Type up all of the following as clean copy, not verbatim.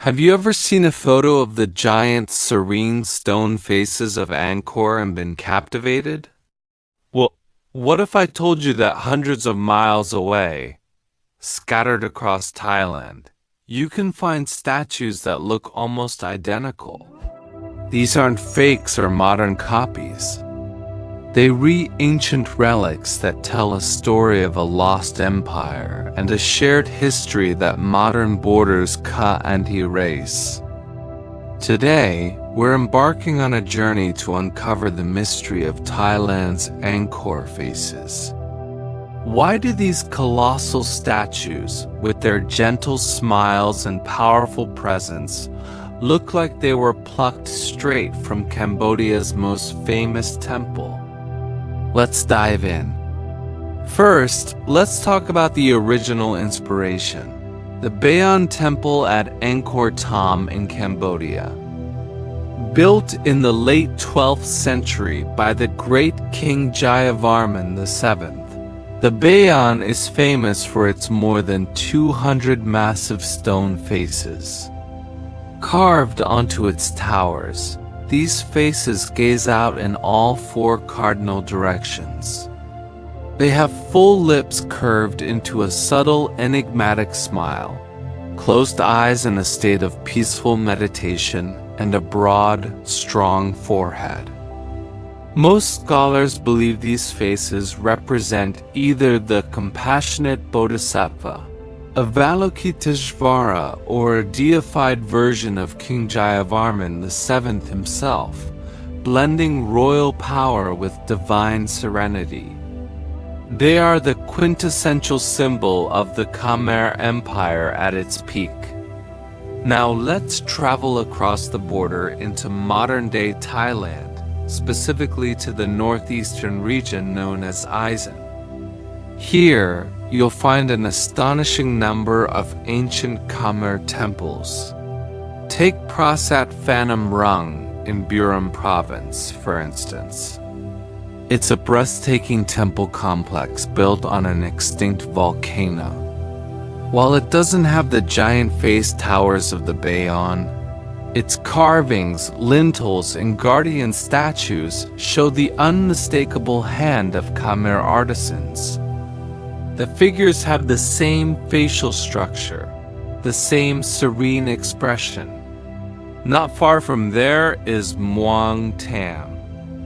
Have you ever seen a photo of the giant serene stone faces of Angkor and been captivated? Well, what if I told you that hundreds of miles away, scattered across Thailand, you can find statues that look almost identical? These aren't fakes or modern copies. They ancient relics that tell a story of a lost empire and a shared history that modern borders can't erase. Today, we're embarking on a journey to uncover the mystery of Thailand's Angkor faces. Why do these colossal statues, with their gentle smiles and powerful presence, look like they were plucked straight from Cambodia's most famous temple? Let's dive in. First, let's talk about the original inspiration, the Bayon Temple at Angkor Thom in Cambodia. Built in the late 12th century by the great King Jayavarman VII, the Bayon is famous for its more than 200 massive stone faces. Carved onto its towers, these faces gaze out in all four cardinal directions. They have full lips curved into a subtle, enigmatic smile, closed eyes in a state of peaceful meditation, and a broad, strong forehead. Most scholars believe these faces represent either the compassionate Bodhisattva, Avalokiteshvara, or a deified version of King Jayavarman VII himself, blending royal power with divine serenity. They are the quintessential symbol of the Khmer Empire at its peak. Now let's travel across the border into modern-day Thailand, specifically to the northeastern region known as Isan. Here, you'll find an astonishing number of ancient Khmer temples. Take Prasat Phanom Rung in Buram province, for instance. It's a breathtaking temple complex built on an extinct volcano. While it doesn't have the giant face towers of the Bayon, its carvings, lintels, and guardian statues show the unmistakable hand of Khmer artisans. The figures have the same facial structure, the same serene expression. Not far from there is Muang Tam,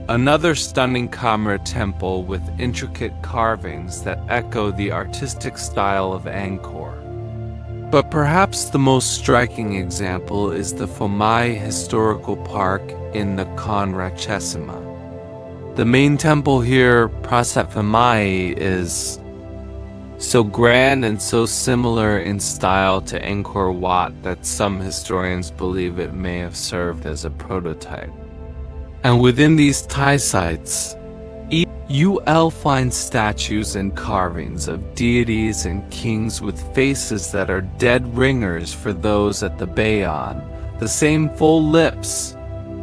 another stunning Khmer temple with intricate carvings that echo the artistic style of Angkor. But perhaps the most striking example is the Phomai Historical Park in Nakhon Ratchasima. The main temple here, Prasat Phomai, is so grand and so similar in style to Angkor Wat that some historians believe it may have served as a prototype. And within these Thai sites, you'll find statues and carvings of deities and kings with faces that are dead ringers for those at the Bayon, the same full lips,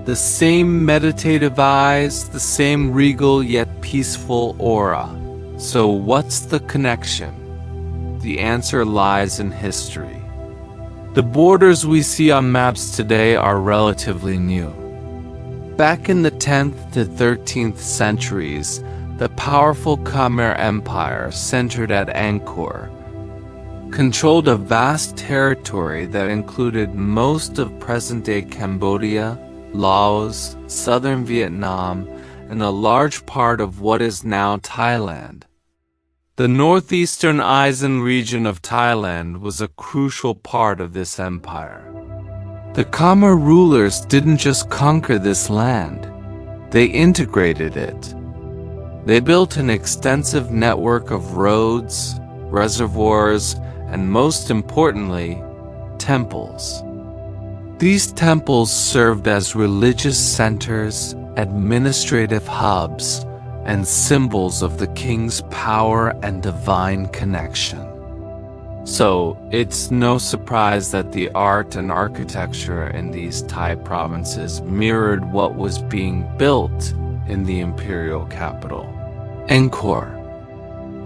the same meditative eyes, the same regal yet peaceful aura. So what's the connection? The answer lies in history. The borders we see on maps today are relatively new. Back in the 10th to 13th centuries, the powerful Khmer Empire, centered at Angkor, controlled a vast territory that included most of present-day Cambodia, Laos, southern Vietnam, and a large part of what is now Thailand. The northeastern Isan region of Thailand was a crucial part of this empire. The Khmer rulers didn't just conquer this land, they integrated it. They built an extensive network of roads, reservoirs, and most importantly, temples. These temples served as religious centers, administrative hubs, and symbols of the king's power and divine connection. So, it's no surprise that the art and architecture in these Thai provinces mirrored what was being built in the imperial capital, Angkor.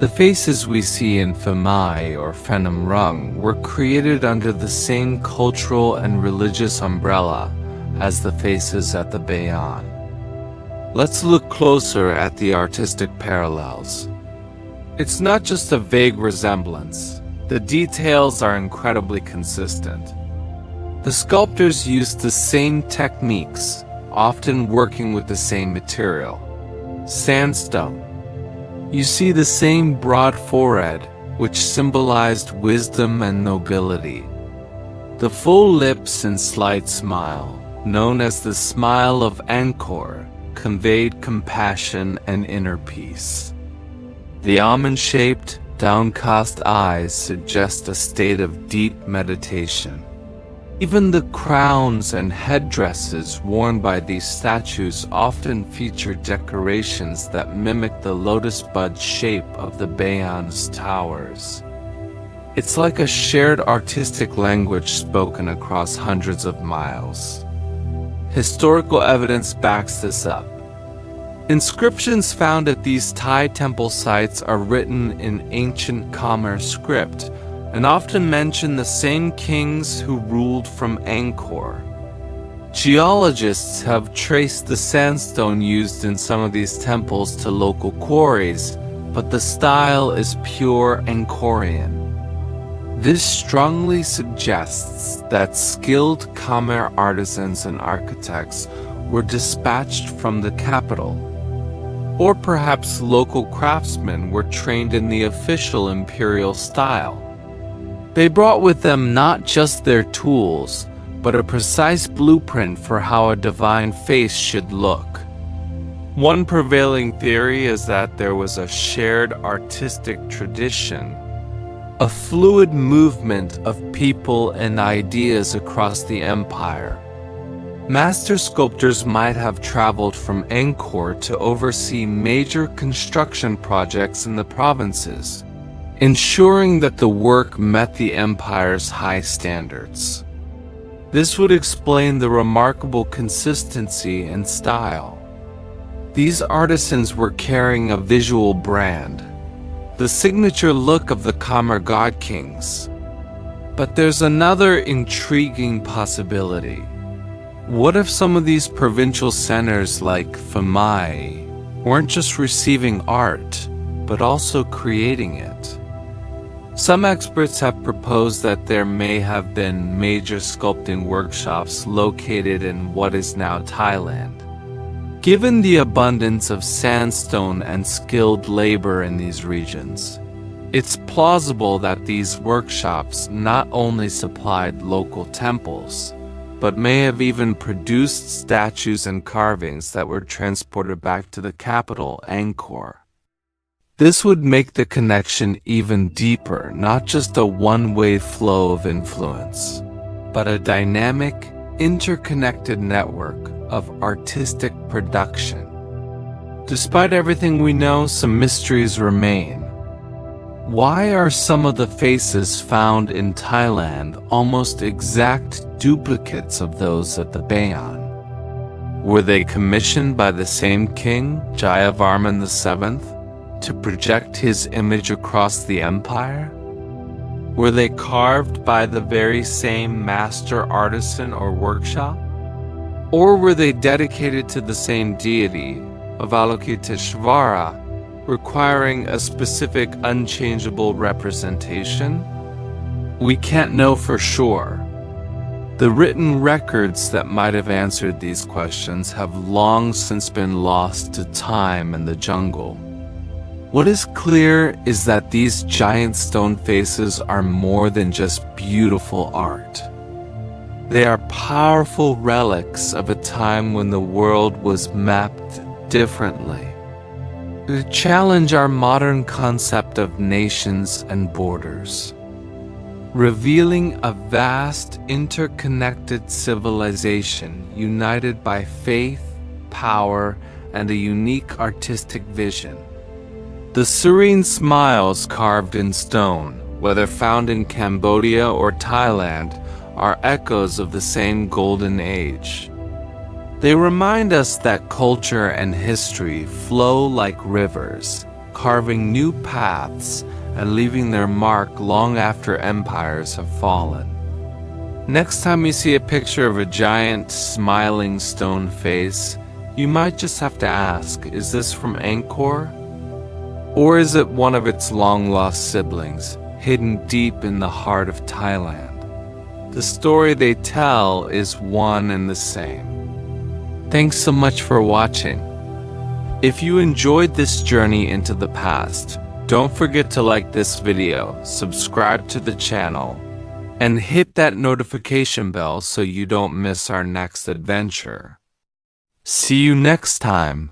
The faces we see in Khmer or Phnom Rung were created under the same cultural and religious umbrella as the faces at the Bayon. Let's look closer at the artistic parallels. It's not just a vague resemblance. The details are incredibly consistent. The sculptors used the same techniques, often working with the same material, sandstone. You see the same broad forehead, which symbolized wisdom and nobility. The full lips and slight smile, known as the smile of Angkor, conveyed compassion and inner peace. The almond-shaped, downcast eyes suggest a state of deep meditation. Even the crowns and headdresses worn by these statues often feature decorations that mimic the lotus bud shape of the Bayon's towers. It's like a shared artistic language spoken across hundreds of miles. Historical evidence backs this up. Inscriptions found at these Thai temple sites are written in ancient Khmer script and often mention the same kings who ruled from Angkor. Geologists have traced the sandstone used in some of these temples to local quarries, but the style is pure Angkorian. This strongly suggests that skilled Khmer artisans and architects were dispatched from the capital. Or perhaps local craftsmen were trained in the official imperial style. They brought with them not just their tools, but a precise blueprint for how a divine face should look. One prevailing theory is that there was a shared artistic tradition, a fluid movement of people and ideas across the empire. Master sculptors might have traveled from Angkor to oversee major construction projects in the provinces, ensuring that the work met the empire's high standards. This would explain the remarkable consistency and style. These artisans were carrying a visual brand, the signature look of the Khmer god kings. But there's another intriguing possibility. What if some of these provincial centers like Khmer weren't just receiving art, but also creating it? Some experts have proposed that there may have been major sculpting workshops located in what is now Thailand. Given the abundance of sandstone and skilled labor in these regions, it's plausible that these workshops not only supplied local temples, but may have even produced statues and carvings that were transported back to the capital, Angkor. This would make the connection even deeper, not just a one-way flow of influence, but a dynamic, interconnected network of artistic production. Despite everything we know, some mysteries remain. Why are some of the faces found in Thailand almost exact duplicates of those at the Bayon? Were they commissioned by the same king, Jayavarman VII, to project his image across the empire? Were they carved by the very same master artisan or workshop? Or were they dedicated to the same deity, Avalokiteshvara, requiring a specific unchangeable representation? We can't know for sure. The written records that might have answered these questions have long since been lost to time and the jungle. What is clear is that these giant stone faces are more than just beautiful art. They are powerful relics of a time when the world was mapped differently. They challenge our modern concept of nations and borders, revealing a vast, interconnected civilization united by faith, power, and a unique artistic vision. The serene smiles carved in stone, whether found in Cambodia or Thailand, are echoes of the same golden age. They remind us that culture and history flow like rivers, carving new paths and leaving their mark long after empires have fallen. Next time you see a picture of a giant, smiling stone face, you might just have to ask, is this from Angkor? Or is it one of its long-lost siblings, hidden deep in the heart of Thailand? The story they tell is one and the same. Thanks so much for watching. If you enjoyed this journey into the past, don't forget to like this video, subscribe to the channel, and hit that notification bell so you don't miss our next adventure. See you next time.